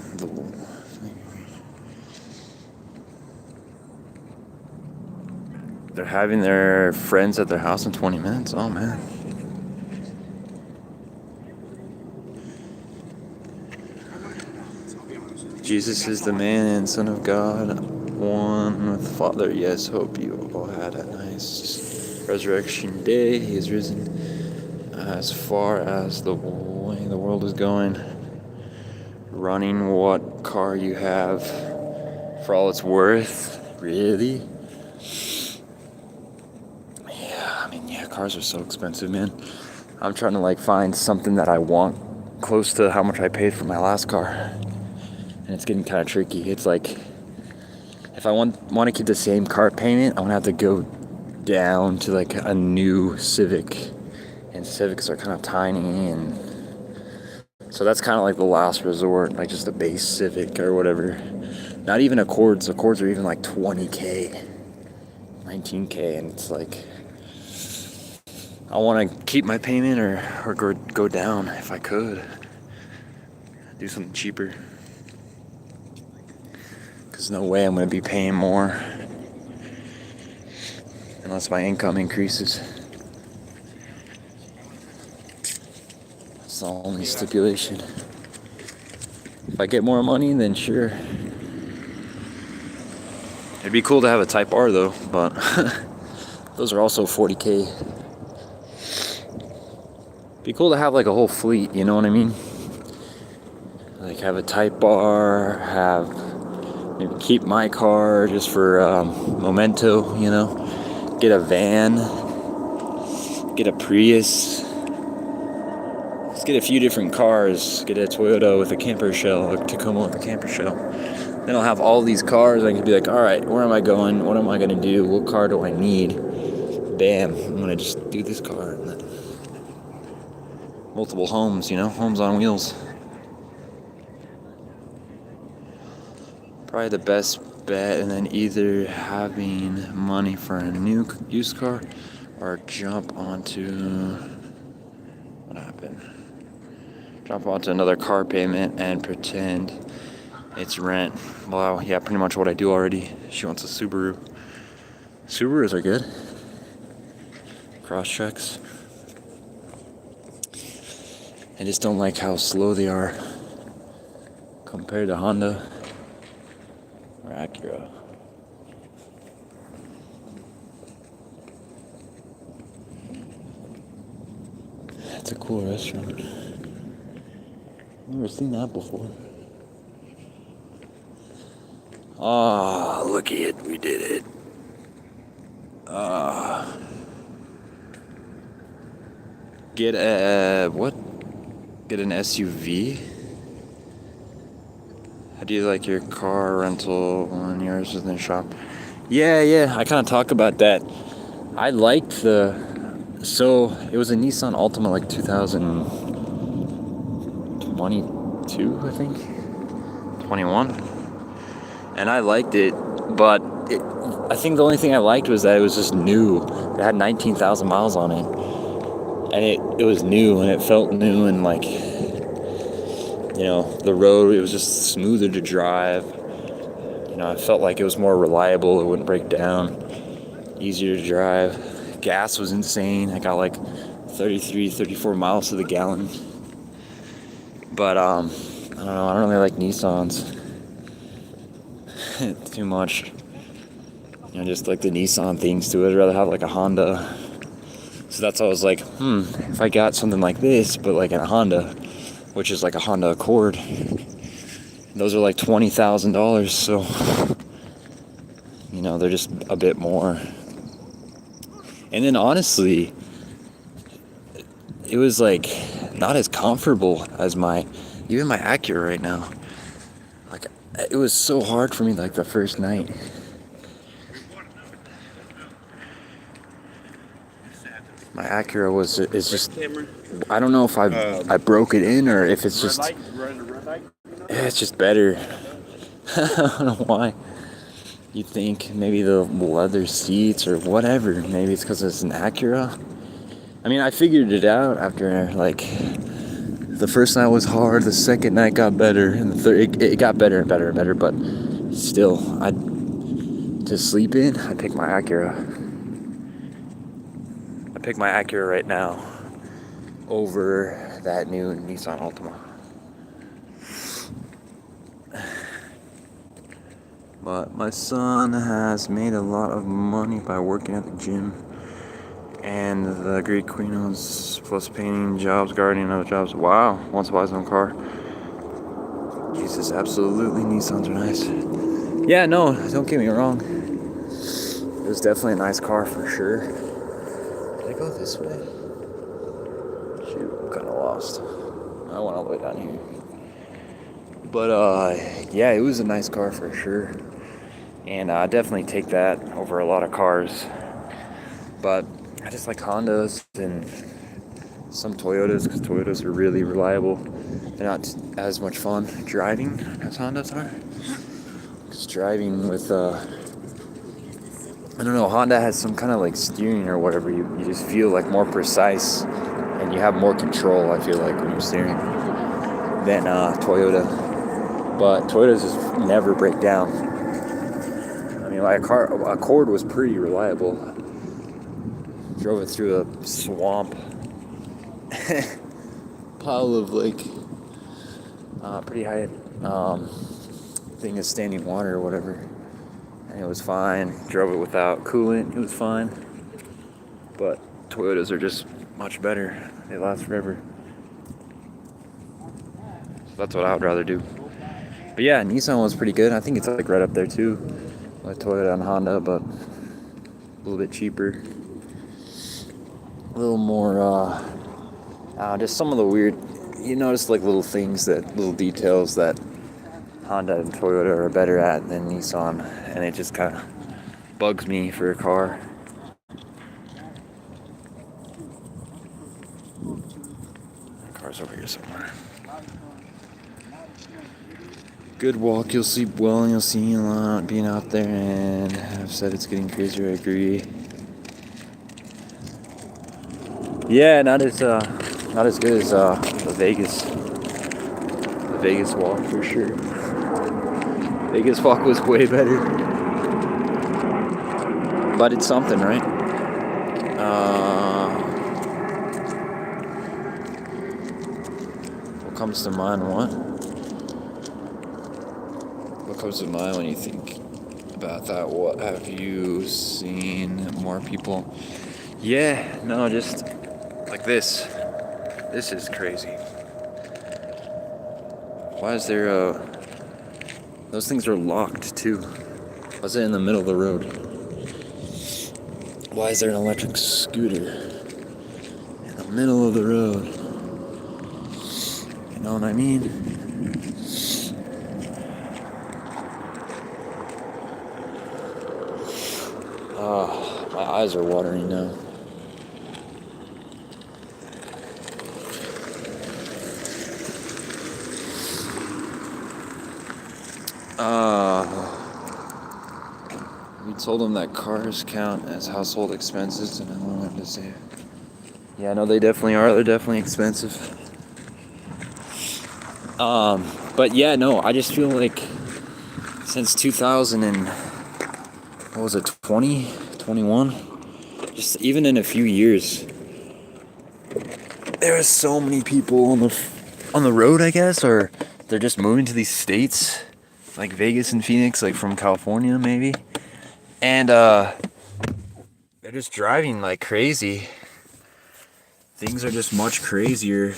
They're having their friends at their house in 20 minutes. Oh, man. Jesus is the man and Son of God, one with the Father. Yes, hope you all had a nice resurrection day. He is risen as far as the way the world is going. Running what car you have for all it's worth. Really? Yeah, cars are so expensive, man. I'm trying to like find something that I want close to how much I paid for my last car. And it's getting kind of tricky. It's like, if I want to keep the same car payment, I'm going to have to go down to like a new Civic. And Civics are kind of tiny, and so that's kind of like the last resort, like just a base Civic or whatever. Not even Accords. Accords are even like 20K, 19K, and it's like, I want to keep my payment or go down if I could. Do something cheaper. Because no way I'm going to be paying more unless my income increases. That's the only stipulation. If I get more money, then sure. It'd be cool to have a Type R though, but those are also $40K. Be cool to have like a whole fleet, you know what I mean? Like have a Type R, maybe keep my car just for memento, you know? Get a van, get a Prius. Let's get a few different cars. Get a Toyota with a camper shell, a Tacoma with a camper shell. Then I'll have all these cars. I can be like, all right, where am I going? What am I going to do? What car do I need? Bam, I'm going to just do this car. And then multiple homes, you know, homes on wheels. Probably the best bet, and then either having money for a new used car or jump onto, what happened? Jump onto another car payment and pretend it's rent. Well, yeah, pretty much what I do already. She wants a Subaru. Subarus are good. Crosstreks. I just don't like how slow they are compared to Honda or Acura. That's a cool restaurant. I've never seen that before. Ah, look at it, we did it. Get an SUV? How do you like your car rental when yours is in the shop? Yeah, I kind of talk about that. I liked so it was a Nissan Altima like 2022, I think, 21. And I liked it, but I think the only thing I liked was that it was just new. It had 19,000 miles on it. And it was new, and it felt new, and like, you know, the road, it was just smoother to drive. You know, I felt like it was more reliable, it wouldn't break down, easier to drive. Gas was insane. I got like 33, 34 miles to the gallon. But, I don't know, I don't really like Nissans. Too much. You know, just like the Nissan things to it. I'd rather have like a Honda. So that's why I was like, if I got something like this, but like in a Honda, which is like a Honda Accord, those are like $20,000. So, you know, they're just a bit more. And then honestly, it was like not as comfortable as even my Acura right now. Like, it was so hard for me like the first night. My Acura is just, I don't know if I broke it in or if it's just, it's just better. I don't know why. You think maybe the leather seats or whatever, maybe it's because it's an Acura. I mean, I figured it out after like the first night was hard, the second night got better, and the third it got better and better and better, but still, to sleep in, I pick my Acura. I pick my Acura right now over that new Nissan Altima. But my son has made a lot of money by working at the gym and the Greek Queens, plus painting jobs, gardening, other jobs. Wow, wants to buy his own car. Jesus, absolutely, Nissans are nice. Yeah, no, don't get me wrong. It was definitely a nice car for sure. Did I go this way? Shoot, I'm kind of lost. I went all the way down here. But, yeah, it was a nice car for sure. And I definitely take that over a lot of cars. But I just like Hondas and some Toyotas, because Toyotas are really reliable. They're not as much fun driving as Hondas are. Because driving with I don't know, Honda has some kind of like steering or whatever. You just feel like more precise and you have more control, I feel like, when you're steering than Toyota. But Toyotas just never break down. I mean, my Accord was pretty reliable. Drove it through a swamp. Pile of like pretty high thing of standing water or whatever. And it was fine. Drove it without coolant. It was fine. But Toyotas are just much better. They last forever. So that's what I would rather do. But yeah, Nissan was pretty good. I think it's like right up there too, with Toyota and Honda, but a little bit cheaper. A little more, just some of the weird, you notice like little things little details that Honda and Toyota are better at than Nissan, and it just kind of bugs me for a car. The car's over here somewhere. Good walk, you'll sleep well, and you'll see a lot being out there, and I've said it's getting crazier, I agree. Yeah, not as good as the Vegas walk for sure. Vegas walk was way better, but it's something, right? What comes to mind? What comes to mind when you think about that? What have you seen? More people? Yeah, no, just like this. This is crazy. Why is there those things are locked too. Why is it in the middle of the road? Why is there an electric scooter in the middle of the road? You know what I mean? My eyes are watering now. We told them that cars count as household expenses, and I wanted to say, yeah, no, they definitely are. They're definitely expensive. But yeah, no, I just feel like since 2000 and what was it, 20, 21? Just even in a few years, there are so many people on the road, I guess, or they're just moving to these states, like Vegas and Phoenix, like from California maybe, and they're just driving like crazy. Things are just much crazier.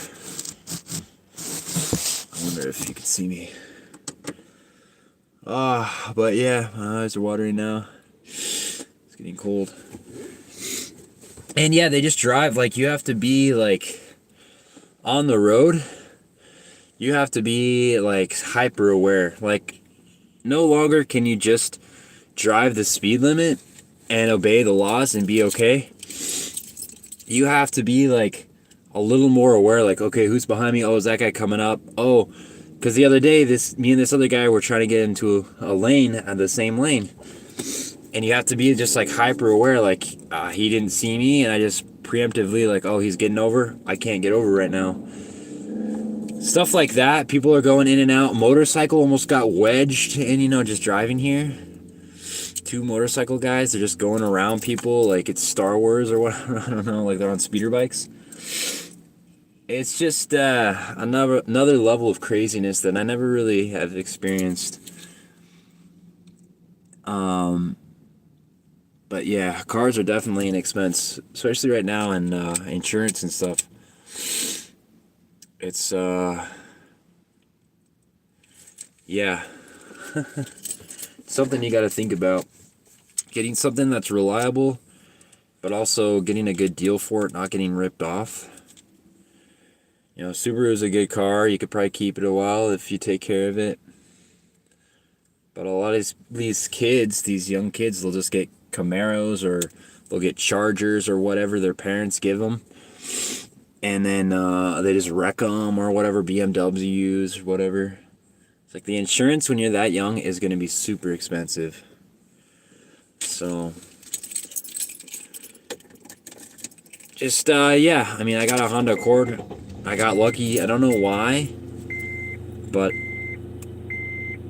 I wonder if you could see me. But yeah, my eyes are watering now. It's getting cold. And yeah, they just drive like you have to be like on the road. You have to be like hyper aware. Like no longer can you just drive the speed limit and obey the laws and be okay. You have to be like a little more aware, like, okay, who's behind me? Oh, is that guy coming up? Oh, because the other day, me and this other guy were trying to get into a lane, the same lane. And you have to be just like hyper aware, like he didn't see me, and I just preemptively like, oh, he's getting over. I can't get over right now. Stuff like that. People are going in and out. Motorcycle almost got wedged, and just driving here. 2 motorcycle guys, they're just going around people like it's Star Wars or what. I don't know, like they're on speeder bikes. It's just another level of craziness that I never really have experienced. But yeah, cars are definitely an expense, especially right now, and insurance and stuff. It's yeah, something you got to think about. Getting something that's reliable, but also getting a good deal for it, not getting ripped off. Subaru is a good car. You could probably keep it a while if you take care of it. But a lot of these kids, these young kids, they'll just get Camaros or they'll get Chargers or whatever their parents give them. And then they just wreck them or whatever, BMWs or whatever. It's like the insurance when you're that young is going to be super expensive. So just yeah, I mean, I got a Honda Accord. I got lucky. I don't know why, but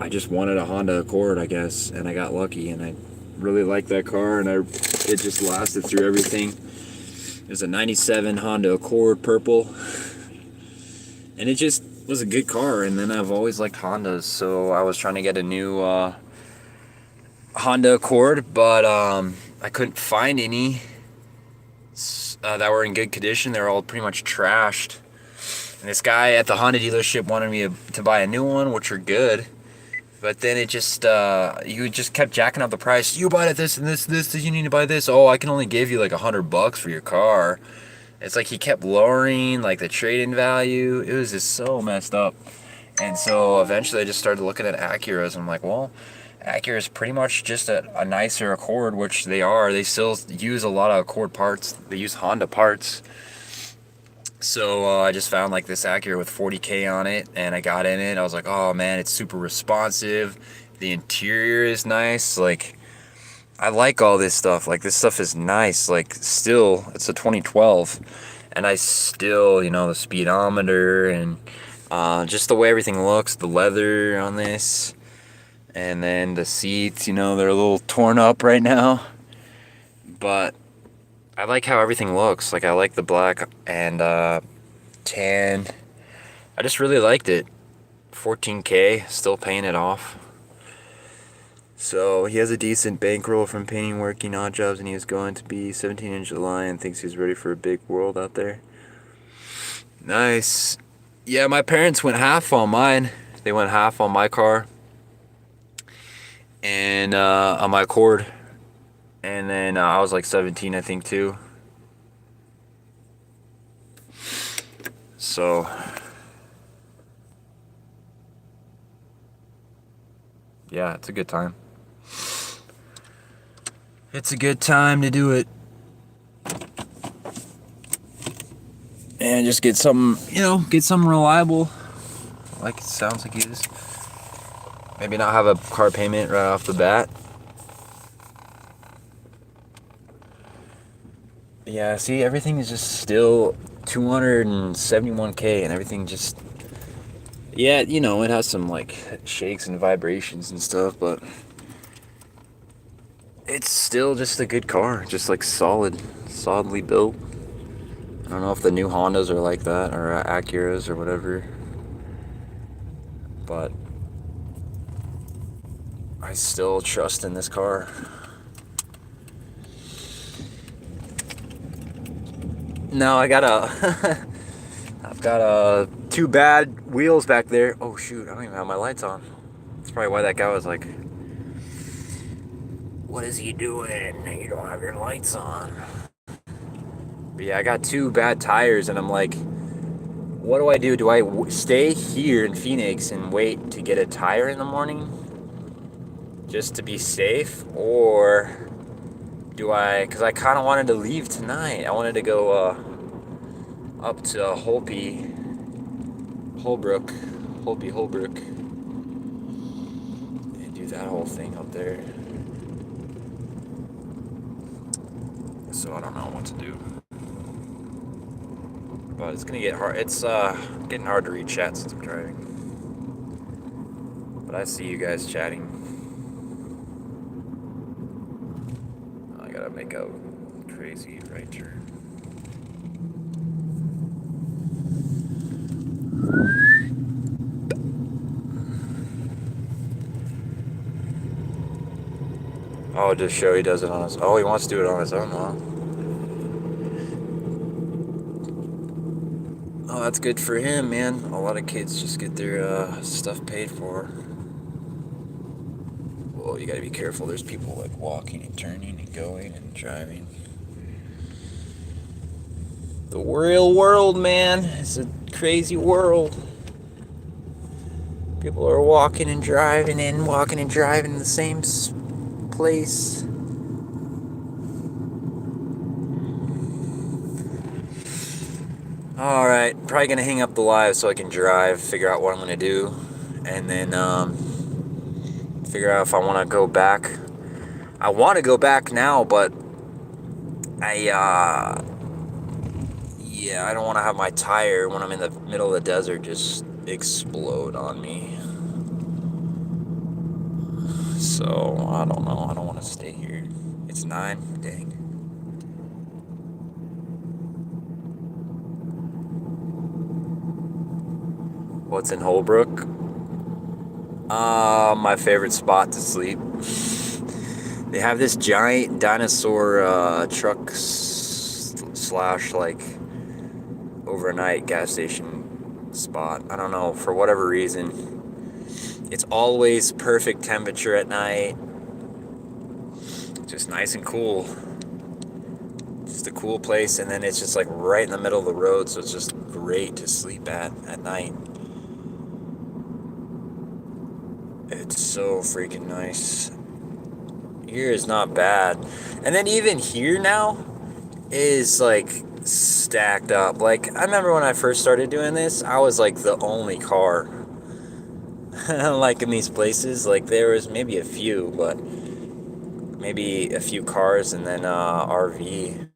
I just wanted a Honda Accord, I guess, and I got lucky, and I really like that car, and it just lasted through everything. It was a 97 Honda Accord purple, and it just was a good car. And then I've always liked Hondas, so I was trying to get a new Honda Accord, but I couldn't find any that were in good condition. They were all pretty much trashed. And this guy at the Honda dealership wanted me to buy a new one, which are good. But then it just, you just kept jacking up the price. You buy this and this, you need to buy this. Oh, I can only give you like $100 for your car. It's like he kept lowering like the trade-in value. It was just so messed up. And so eventually I just started looking at Acuras. And I'm like, well, Acura is pretty much just a nicer Accord, which they are. They still use a lot of Accord parts. They use Honda parts. So I just found like this Acura with 40K on it, and I got in it. I was like, oh man, it's super responsive. The interior is nice. Like, I like all this stuff. Like, this stuff is nice. Like, still, it's a 2012, and I still, you know, the speedometer and just the way everything looks, the leather on this, and then the seats, you know, they're a little torn up right now, but I like how everything looks. Like, I like the black and tan. I just really liked it. 14K, still paying it off. So he has a decent bankroll from painting, working odd jobs, and he is going to be 17 in July and thinks he's ready for a big world out there. Nice. Yeah, my parents went half on mine. They went half on my car and on my Accord. And then I was like 17, I think, too. So, yeah, it's a good time. It's a good time to do it. And just get something, you know, get something reliable. Like it sounds like it is. Maybe not have a car payment right off the bat. Yeah, see, everything is just still 271K, and everything just, yeah, you know, it has some like shakes and vibrations and stuff, but it's still just a good car, just like solidly built. I don't know if the new Hondas are like that, or Acuras or whatever, but I still trust in this car. No, I've got two bad wheels back there. Oh shoot, I don't even have my lights on. That's probably why that guy was like, what is he doing? You don't have your lights on. But yeah, I got two bad tires, and I'm like, what do I do? Do I stay here in Phoenix and wait to get a tire in the morning just to be safe? Or do I, because I kind of wanted to leave tonight. I wanted to go up to Holbrook, and do that whole thing up there. So I don't know what to do. But it's gonna get hard. It's getting hard to read chat since I'm driving. But I see you guys chatting. I gotta make a crazy right turn. Oh, just show he does it on his. Oh, he wants to do it on his own, huh? Oh, that's good for him, man. A lot of kids just get their stuff paid for. Well, you gotta be careful. There's people like walking and turning and going and driving. The real world, man. It's a crazy world. People are walking and driving in the same place. Alright, probably gonna hang up the live so I can drive, figure out what I'm gonna do, and then figure out if I want to go back. I want to go back now, but I yeah, I don't want to have my tire when I'm in the middle of the desert just explode on me. So, I don't know. I don't want to stay here. It's 9. Dang. What's in Holbrook? My favorite spot to sleep. They have this giant dinosaur truck slash like overnight gas station spot. I don't know, for whatever reason. It's always perfect temperature at night. Just nice and cool. Just a cool place, and then it's just like right in the middle of the road, so it's just great to sleep at night. It's so freaking nice. Here is not bad. And then even here now is like stacked up. Like, I remember when I first started doing this, I was like the only car. Like in these places, like there was maybe a few, but maybe a few cars and then RV.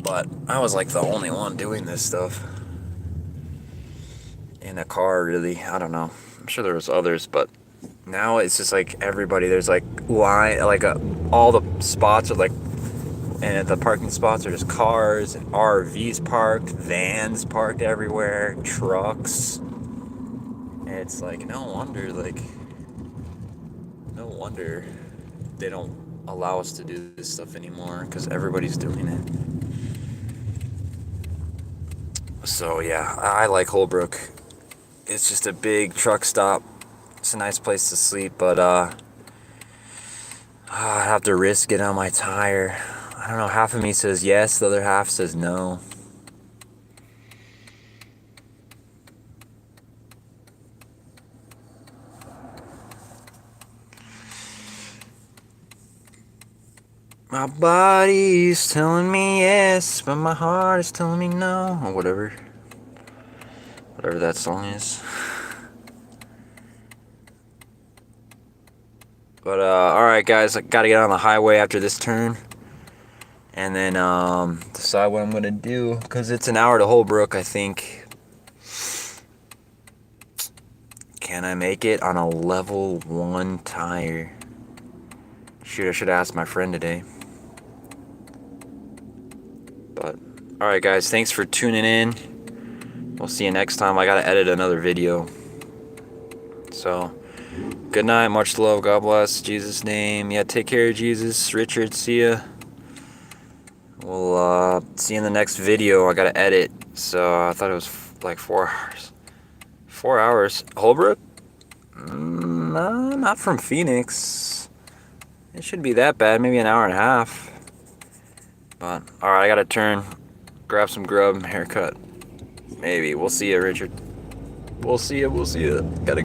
But I was like the only one doing this stuff. In a car, really. I don't know. I'm sure there was others, but now it's just like everybody. There's like line, like all the spots are like, and the parking spots are just cars and RVs parked, vans parked everywhere, trucks. And it's like no wonder they don't allow us to do this stuff anymore, because everybody's doing it. So yeah, I like Holbrook. It's just a big truck stop. It's a nice place to sleep, but I'd have to risk it on my tire. I don't know, half of me says yes, the other half says no. My body's telling me yes, but my heart is telling me no, or whatever that song is. But alright guys, I gotta get on the highway after this turn, and then decide what I'm gonna do, because it's an hour to Holbrook, I think. Can I make it on a level 1 tire? Shoot, I should ask my friend today. But alright guys, thanks for tuning in. We'll see you next time. I gotta edit another video. So, good night, much love, God bless, Jesus' name. Yeah, take care, Jesus. Richard, see ya. We'll see you in the next video. I gotta edit, so I thought it was like 4 hours. 4 hours. Holbrook? No, not from Phoenix. It shouldn't be that bad, maybe an hour and a half. But, alright, I gotta turn, grab some grub, haircut. Maybe. We'll see you, Richard. We'll see you. Gotta